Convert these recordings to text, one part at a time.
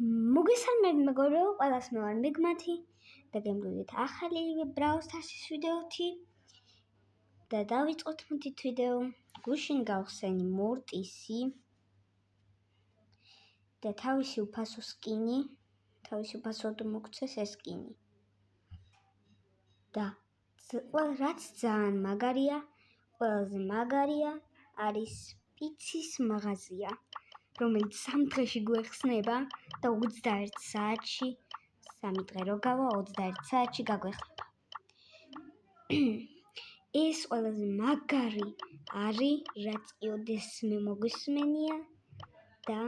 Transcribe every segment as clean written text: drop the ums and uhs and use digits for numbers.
მოგესალმებით მეგობრებო, ყველას მე ვარ მიგმათი და გემრუდით ახალი Brawl Stars-ის ვიდეოთი და დავიწყოთ მოდით ვიდეო. გუშინ გავხსენი მორტისი და თავისი უფასო სკინი, თავისი უფასოდ მოგცეს ეს სკინი. და რაც ძალიან მაგარია, ყველაზე მაგარია არის პიცის მაღაზია, რომელიც 3 დღეში გვეხსნება და 21 საათში 3 დღე რო გავა 21 საათში გაგვეხსნება. ეს ყველაზე მაგარი არის, რაც ოდესმე მოგვისმენია და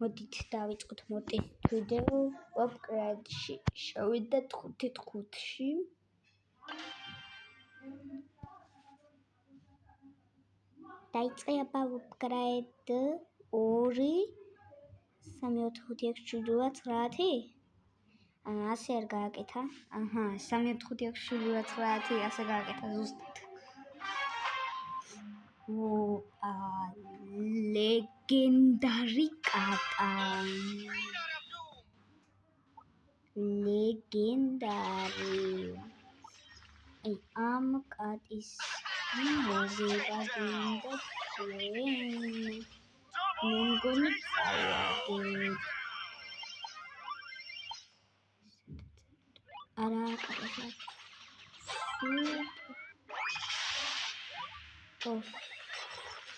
მოდით დავიწყოთ მორტის ვიდეო. ოპკრედში შევიდეთ 5-5-ში. დაიწყება ოპკრედ 2 3-4-5-6-7-8 ასე არ გააკეთა. 3-4-5-6-7-8 ასე გააკეთა ზუსტად. ლეგენდარი კატა. ლეგენდარი. ამ კატის მოგება გინდა ჩვენ. მე მგონი წავაგეთ. არა, კატა.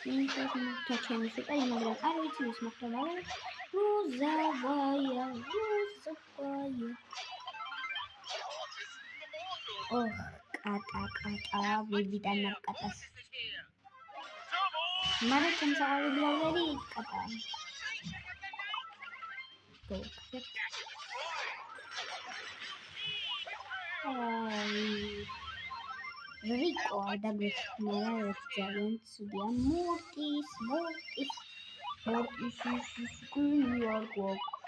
ინტერნეტ მოხდა სუპერი, მაგრამ არ ვიცი ის მოხდა, მაგრამ რუზავაია. კატა, ვიდან კატას. მაგრამ თემსაღალი ბლავერი კატა. რიკო და გეხმარა ეს ძალიან ცუდია. მორტის სკინი არ გვაქვს.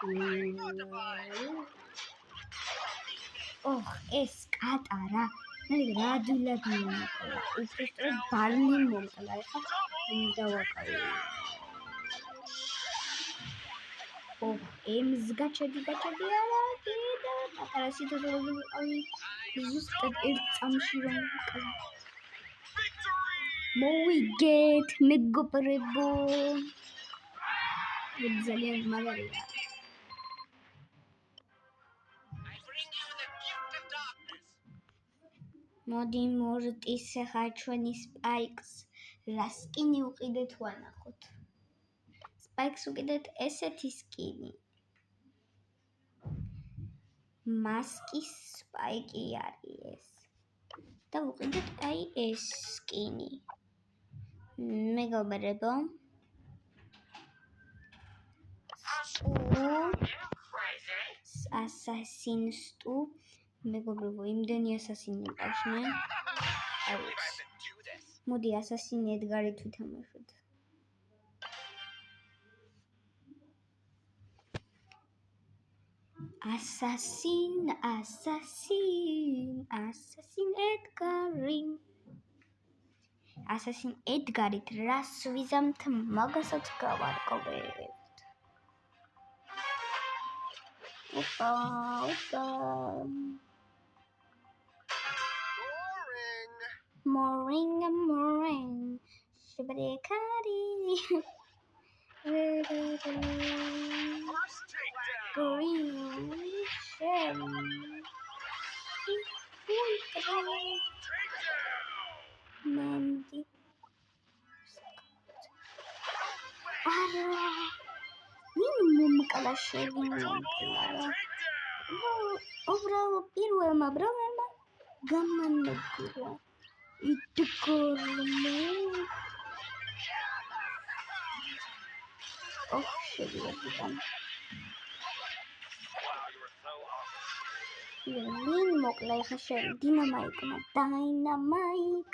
ეს კატა რა რადულად მომკლა. უბრალოდ ბარნი მომკლა. ეხლა დავაკავე. ემს გაჩერდი არა კიდე პატარა სიტუაცია ვიყავი ზუსტად ერთ წამში რომ ვიყავი. მოვიგეთ მეგობრებო. ძალიან მაგარია. მოდი მორტის ახლა ჩვენი სპაიკს რა სკინი უყიდეთ ვანახოთ. სპაიკს უყიდეთ ესეთი სკინი. მასკის სპაიკი არის ეს. და უყიდეთ აი ეს სკინი. მეგობრებო. ასასინს თუ მეგობრებო, იმდენი ასასინი მყავშნე. მოდი ასასინი ედგარი თუ თამაშოთ. Assassin Edgarit ras ვიზამთ მაგასაც გავარკვევთ. ოპა. Moring. Shibrikari. Green shell. Mandy. მომკლა შევიმკლა. უბრალოდ პირველმა ბრალმა გამანადგურა. იტკორმა. შევიდან. ვინ მოკლა ახლა შენ დინამაიკმა. დაინამაიკ.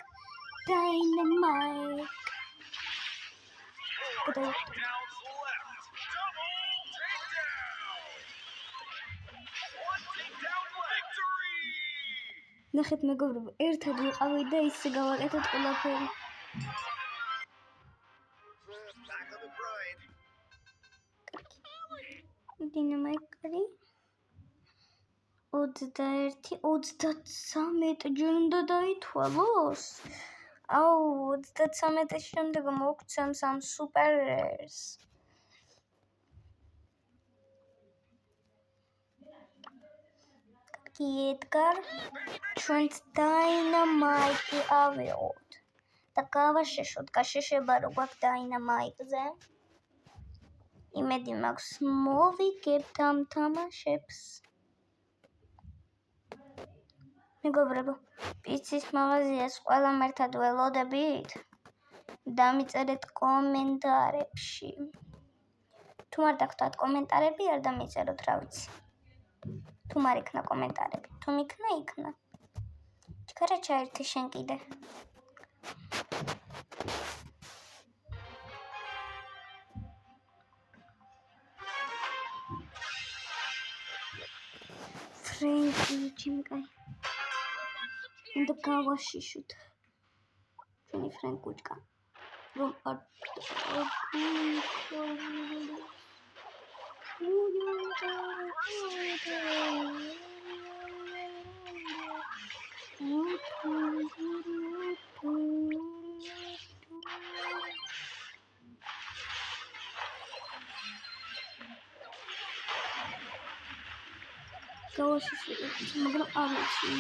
ნახეთ მეგობრებო, ერთად ვიყავი და ისე გავაკეთეთ ყველაფერი. დინამიკარი 21-33 ჯერ უნდა დაითვალოს. აუ 33-ის შემდეგ მოგცემს ამ სუპერერს. კი ედგარ ჩვენც დაინამაიტი ავიღოთ და გავაშეშოთ გაშეშება რო გვაქვს დაინამაიტზე. იმედი მაქვს მოვიგებთ ამ თამაშებს. მეგობრებო, პიცის მაღაზიას ყველამ ერთად ველოდებით? დამიწერეთ კომენტარებში. თუ არ დაგხვდათ კომენტარები, არ დამიწეროთ, რა ვიცი. თუ არ იქნა კომენტარები, თუ მიქნა, იქნა. ჩქარა ჩაერთი შენ კიდე. ფრენკი ჩიმკაი. უნდა გავაშიშოთ. ჩვენი ფრენკუჩკა. რომ არ გავაშიშოთ, მაგრამ არ ვიცი.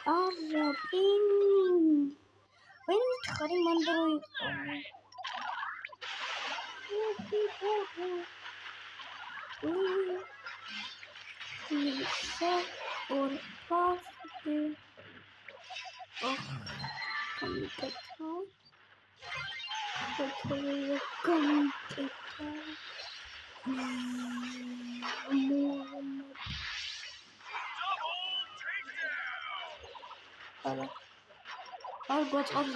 არა, პინი. ვინ მითხარი მან დრო იყო. ორ პასი. კომიტეტო. არ გვაწყობს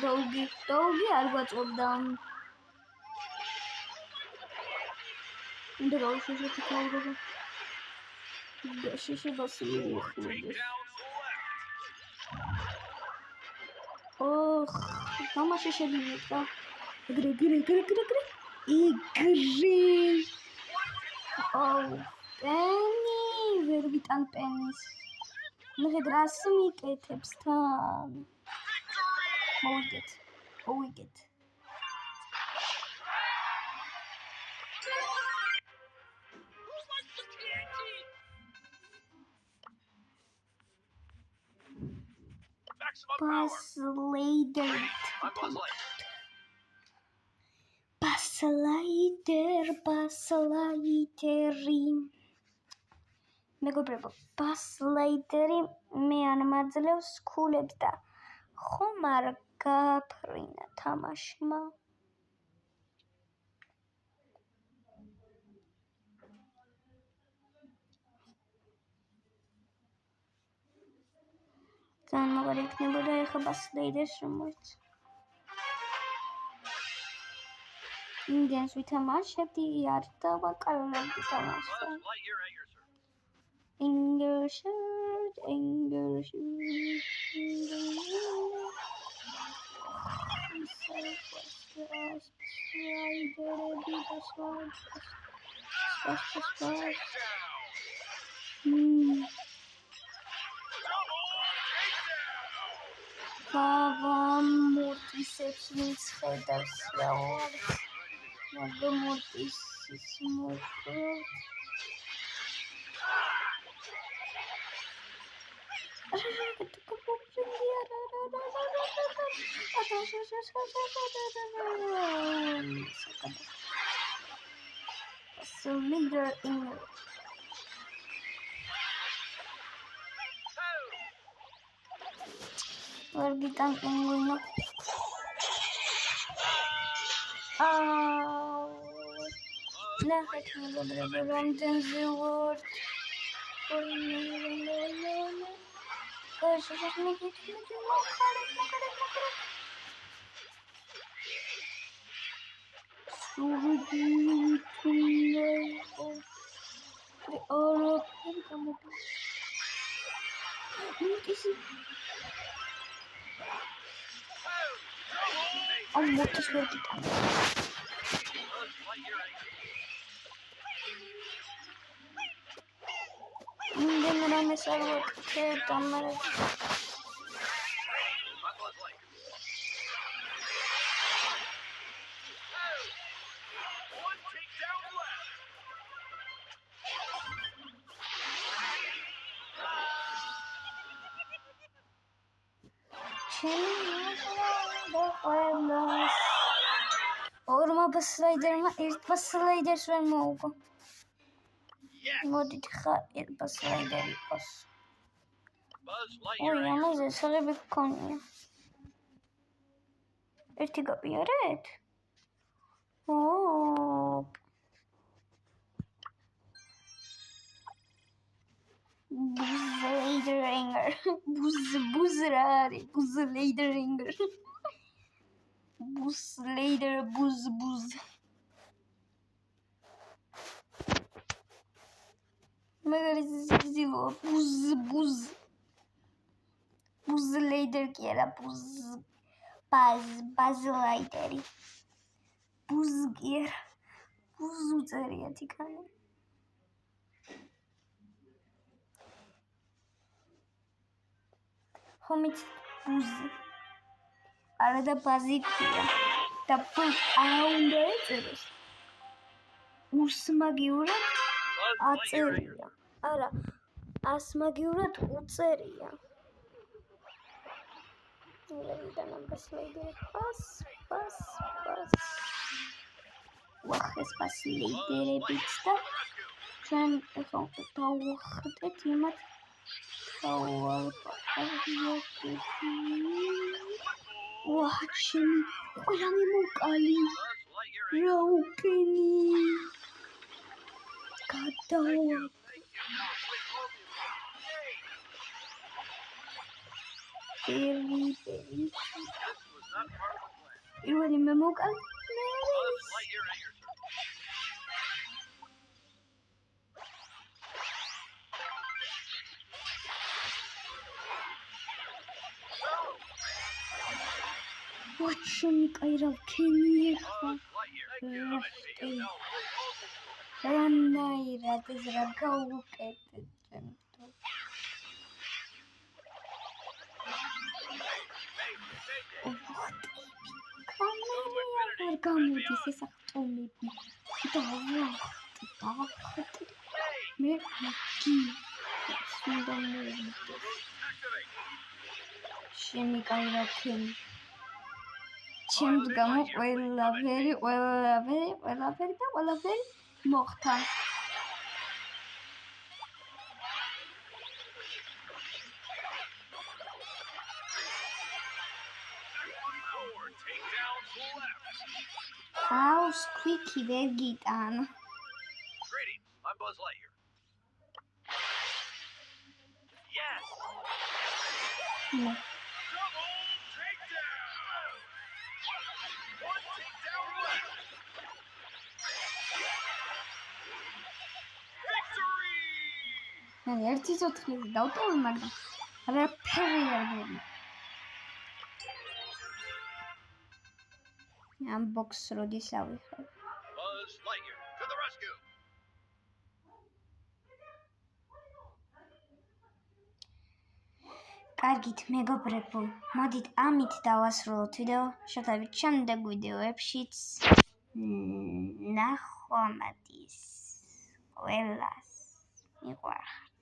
დაუგი არ გვაწყობდა. უნდა გავუშეშოთ იქაურობა. გაშეშებას მივიხმოდეს. გამაშეშები მიწა. ეგრე. პენი, ვერ ვიტან პენის. მე რას მიკეთებს თან? მოვიგეთ. ბასლაიდერი. მეგობრებო, ბასლაიდერი მე არ მაძლევს ქულებს და ხომ არ გაფრინა თამაშმა. ძალიან მაგარი იქნებოდა ეხლა ბასლაიდერს რომ მოეცა. ინდიანს ვითამაშებდი, არ დავაკარებდი თამაშზე. მორტისებს ვინც ხედავს რეალურად. მაგრამ მორტისის მოკლედ. Leader in Orbitan penguin. Nah, kita berbeda the world. მოტის მოტის ვერ გიტანე იმდენ რამეს არ ვაკეთებ დამარად ორმა ბასლაიდერმა ერთმა სლაიდერს ვერ მოუგო. მოდით ხარ ერთ ბასლაიდერი იყოს. ოი, ამაზე საღები გქონია. ერთი გაპირეთ? Buzz-Leider-Ringer. Buzz რა არის? Buzz-Leider-Ringer. Buzz-Leider, Buzz. მაგარი ზილოა, Buzz. Buzz-Leider კი არა, Buzz-Leideri. Buzz კი არა, Buzz უწერია თიქანი. ხომით Buzz. არა და ბაზი ქვია და Buzz არ უნდა ეწეროს. უსმაგიურად აწერია. არა, ასმაგიურად უწერია. ლეიდან ბასლაიდერი პას. ვახეს ბასლაიდერებიც და ჩვენ ახლა დავუხდეთ იმათ ვაჩი ყველა მემოკალი რა უკენი გადავა პერი პირველი მემოკალი ვაჩი კაირა ვქენი ხა რანაირად ეს რა გავუკეთეთ ჩემთვის არ გამოდის ეს ახტომები დავახტი მე კი სულ შემიკაირა ვქენი ჩემს გამო ყველაფერი მოხდა. House quickly ვერ გიტანა. Greetings, I'm Buzz Lightyear. Yes. No. ერთი ცოცხლი დავტოვე, მაგრამ არაფერი არ მოვიდა. ამ ბოქს როდის ავიღებ? Buzz Lightyear to the rescue. კარგით, მეგობრებო, მოდით ამით დავასრულოთ ვიდეო. შევხვდებით შემდეგ ვიდეოებშიც. ნახვამდის ყველას მიყვარხარ.